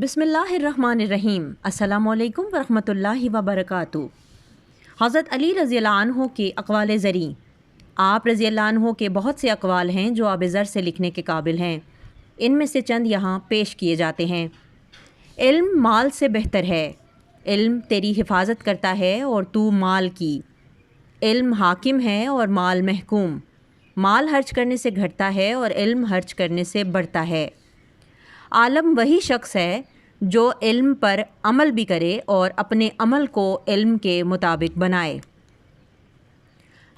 بسم اللہ الرحمن الرحیم۔ السلام علیکم ورحمۃ اللہ وبرکاتہ۔ حضرت علی رضی اللہ عنہ کے اقوال زریں۔ آپ رضی اللہ عنہ کے بہت سے اقوال ہیں جو آب زر سے لکھنے کے قابل ہیں۔ ان میں سے چند یہاں پیش کیے جاتے ہیں۔ علم مال سے بہتر ہے، علم تیری حفاظت کرتا ہے اور تو مال کی۔ علم حاکم ہے اور مال محکوم۔ مال خرچ کرنے سے گھٹتا ہے اور علم خرچ کرنے سے بڑھتا ہے۔ عالم وہی شخص ہے جو علم پر عمل بھی کرے اور اپنے عمل کو علم کے مطابق بنائے۔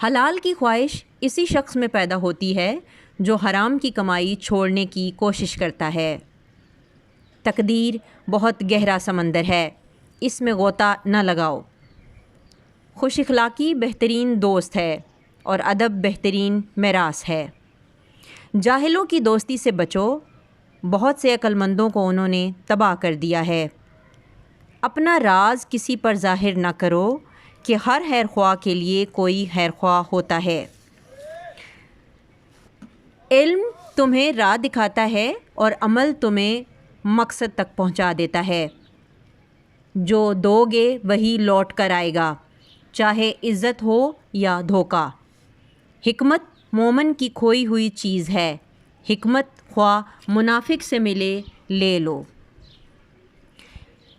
حلال کی خواہش اسی شخص میں پیدا ہوتی ہے جو حرام کی کمائی چھوڑنے کی کوشش کرتا ہے۔ تقدیر بہت گہرا سمندر ہے، اس میں غوطہ نہ لگاؤ۔ خوش اخلاقی بہترین دوست ہے اور ادب بہترین میراث ہے۔ جاہلوں کی دوستی سے بچو، بہت سے عقل مندوں کو انہوں نے تباہ کر دیا ہے۔ اپنا راز کسی پر ظاہر نہ کرو کہ ہر خیر خواہ کے لیے کوئی خیر خواہ ہوتا ہے۔ علم تمہیں راہ دکھاتا ہے اور عمل تمہیں مقصد تک پہنچا دیتا ہے۔ جو دو گے وہی لوٹ کر آئے گا، چاہے عزت ہو یا دھوکہ۔ حکمت مومن کی کھوئی ہوئی چیز ہے، حکمت خواہ منافق سے ملے لے لو۔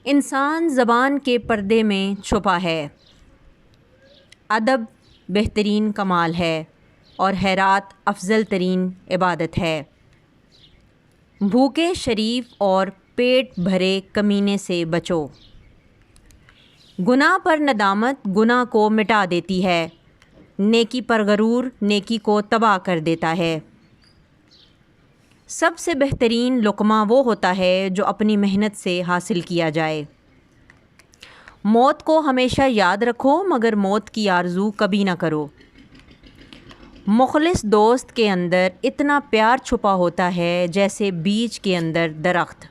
انسان زبان کے پردے میں چھپا ہے۔ ادب بہترین کمال ہے اور خیرات افضل ترین عبادت ہے۔ بھوکے شریف اور پیٹ بھرے کمینے سے بچو۔ گناہ پر ندامت گناہ کو مٹا دیتی ہے، نیکی پر غرور نیکی کو تباہ کر دیتا ہے۔ سب سے بہترین لقمہ وہ ہوتا ہے جو اپنی محنت سے حاصل کیا جائے۔ موت کو ہمیشہ یاد رکھو مگر موت کی آرزو کبھی نہ کرو۔ مخلص دوست کے اندر اتنا پیار چھپا ہوتا ہے جیسے بیج کے اندر درخت۔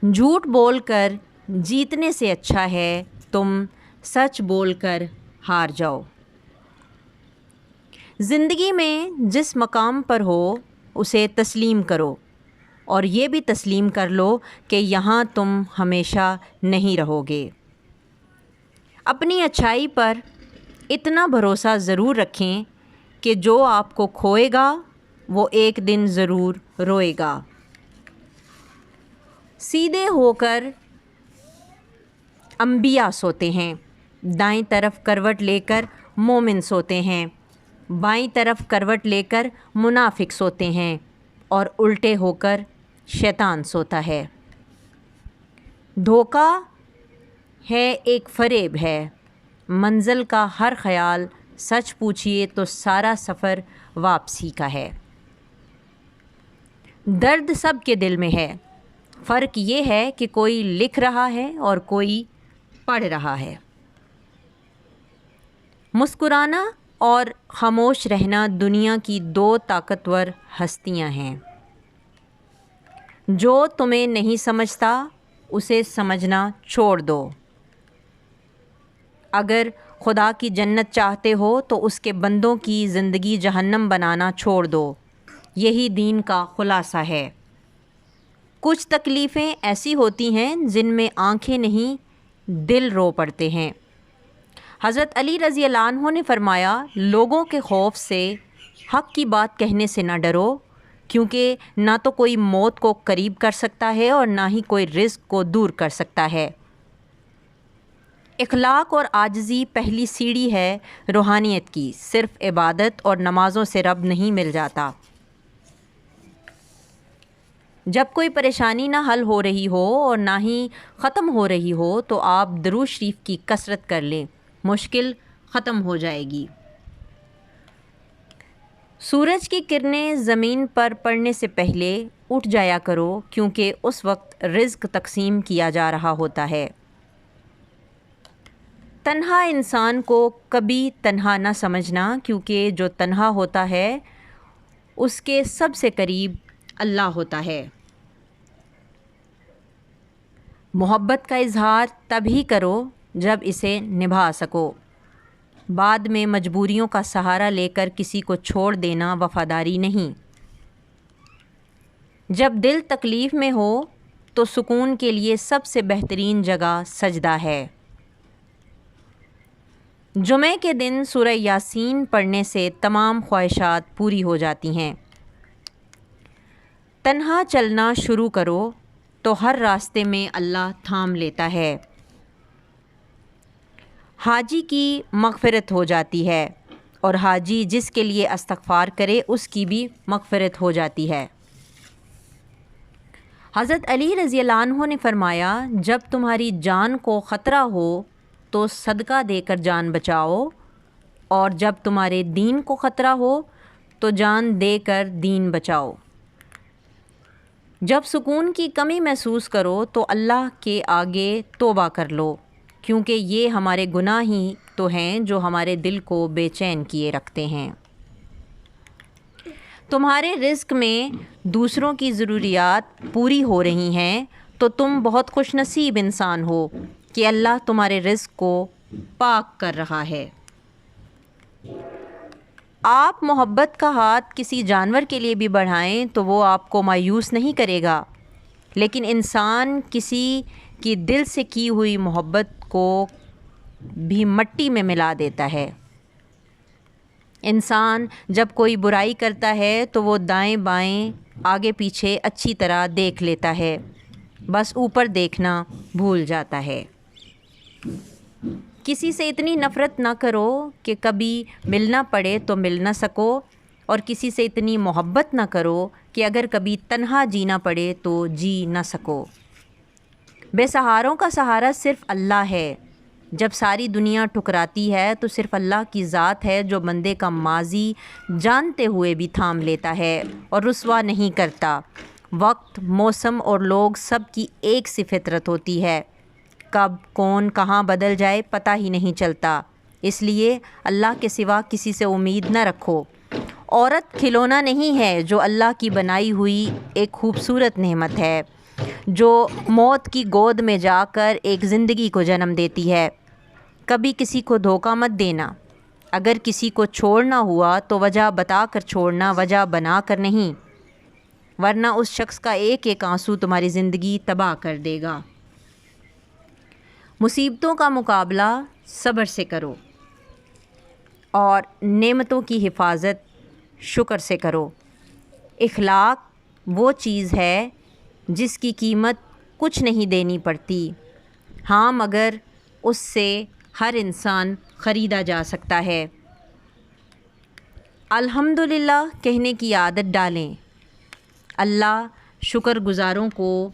جھوٹ بول کر جیتنے سے اچھا ہے تم سچ بول کر ہار جاؤ۔ زندگی میں جس مقام پر ہو اسے تسلیم کرو اور یہ بھی تسلیم کر لو کہ یہاں تم ہمیشہ نہیں رہو گے۔ اپنی اچھائی پر اتنا بھروسہ ضرور رکھیں کہ جو آپ کو کھوئے گا وہ ایک دن ضرور روئے گا۔ سیدھے ہو کر انبیاء سوتے ہیں، دائیں طرف کروٹ لے کر مومن سوتے ہیں، بائیں طرف کروٹ لے کر منافق سوتے ہیں اور الٹے ہو کر شیطان سوتا ہے۔ دھوکہ ہے ایک فریب ہے، منزل کا ہر خیال سچ پوچھئے تو سارا سفر واپسی کا ہے۔ درد سب کے دل میں ہے، فرق یہ ہے کہ کوئی لکھ رہا ہے اور کوئی پڑھ رہا ہے۔ مسکرانا اور خاموش رہنا دنیا کی دو طاقتور ہستیاں ہیں۔ جو تمہیں نہیں سمجھتا اسے سمجھنا چھوڑ دو۔ اگر خدا کی جنت چاہتے ہو تو اس کے بندوں کی زندگی جہنم بنانا چھوڑ دو، یہی دین کا خلاصہ ہے۔ کچھ تکلیفیں ایسی ہوتی ہیں جن میں آنکھیں نہیں دل رو پڑتے ہیں۔ حضرت علی رضی اللہ عنہ نے فرمایا، لوگوں کے خوف سے حق کی بات کہنے سے نہ ڈرو، کیونکہ نہ تو کوئی موت کو قریب کر سکتا ہے اور نہ ہی کوئی رزق کو دور کر سکتا ہے۔ اخلاق اور عاجزی پہلی سیڑھی ہے روحانیت کی، صرف عبادت اور نمازوں سے رب نہیں مل جاتا۔ جب کوئی پریشانی نہ حل ہو رہی ہو اور نہ ہی ختم ہو رہی ہو تو آپ درود شریف کی کثرت کر لیں، مشکل ختم ہو جائے گی۔ سورج کی کرنیں زمین پر پڑنے سے پہلے اٹھ جایا کرو کیونکہ اس وقت رزق تقسیم کیا جا رہا ہوتا ہے۔ تنہا انسان کو کبھی تنہا نہ سمجھنا، کیونکہ جو تنہا ہوتا ہے اس کے سب سے قریب اللہ ہوتا ہے۔ محبت کا اظہار تبھی کرو جب اسے نبھا سکو، بعد میں مجبوریوں کا سہارا لے کر کسی کو چھوڑ دینا وفاداری نہیں۔ جب دل تکلیف میں ہو تو سکون کے لیے سب سے بہترین جگہ سجدہ ہے۔ جمعے کے دن سورہ یاسین پڑھنے سے تمام خواہشات پوری ہو جاتی ہیں۔ تنہا چلنا شروع کرو تو ہر راستے میں اللہ تھام لیتا ہے۔ حاجی کی مغفرت ہو جاتی ہے اور حاجی جس کے لیے استغفار کرے اس کی بھی مغفرت ہو جاتی ہے۔ حضرت علی رضی اللہ عنہ نے فرمایا، جب تمہاری جان کو خطرہ ہو تو صدقہ دے کر جان بچاؤ، اور جب تمہارے دین کو خطرہ ہو تو جان دے کر دین بچاؤ۔ جب سکون کی کمی محسوس کرو تو اللہ کے آگے توبہ کر لو، کیونکہ یہ ہمارے گناہ ہی تو ہیں جو ہمارے دل کو بے چین کیے رکھتے ہیں۔ تمہارے رزق میں دوسروں کی ضروریات پوری ہو رہی ہیں تو تم بہت خوش نصیب انسان ہو کہ اللہ تمہارے رزق کو پاک کر رہا ہے۔ آپ محبت کا ہاتھ کسی جانور کے لیے بھی بڑھائیں تو وہ آپ کو مایوس نہیں کرے گا، لیکن انسان کسی کی دل سے کی ہوئی محبت کو بھی مٹی میں ملا دیتا ہے۔ انسان جب کوئی برائی کرتا ہے تو وہ دائیں بائیں آگے پیچھے اچھی طرح دیکھ لیتا ہے، بس اوپر دیکھنا بھول جاتا ہے۔ کسی سے اتنی نفرت نہ کرو کہ کبھی ملنا پڑے تو مل نہ سکو، اور کسی سے اتنی محبت نہ کرو کہ اگر کبھی تنہا جینا پڑے تو جی نہ سکو۔ بے سہاروں کا سہارا صرف اللہ ہے۔ جب ساری دنیا ٹھکراتی ہے تو صرف اللہ کی ذات ہے جو بندے کا ماضی جانتے ہوئے بھی تھام لیتا ہے اور رسوا نہیں کرتا۔ وقت، موسم اور لوگ سب کی ایک سی فطرت ہوتی ہے، کب کون کہاں بدل جائے پتہ ہی نہیں چلتا، اس لیے اللہ کے سوا کسی سے امید نہ رکھو۔ عورت کھلونا نہیں ہے جو اللہ کی بنائی ہوئی ایک خوبصورت نعمت ہے، جو موت کی گود میں جا کر ایک زندگی کو جنم دیتی ہے۔ کبھی کسی کو دھوکہ مت دینا۔ اگر کسی کو چھوڑنا ہوا تو وجہ بتا کر چھوڑنا، وجہ بنا کر نہیں، ورنہ اس شخص کا ایک ایک آنسو تمہاری زندگی تباہ کر دے گا۔ مصیبتوں کا مقابلہ صبر سے کرو اور نعمتوں کی حفاظت شکر سے کرو۔ اخلاق وہ چیز ہے جس کی قیمت کچھ نہیں دینی پڑتی، ہاں مگر اس سے ہر انسان خریدا جا سکتا ہے۔ الحمدللہ کہنے کی عادت ڈالیں۔ اللہ شکر گزاروں کو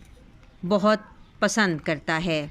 بہت پسند کرتا ہے۔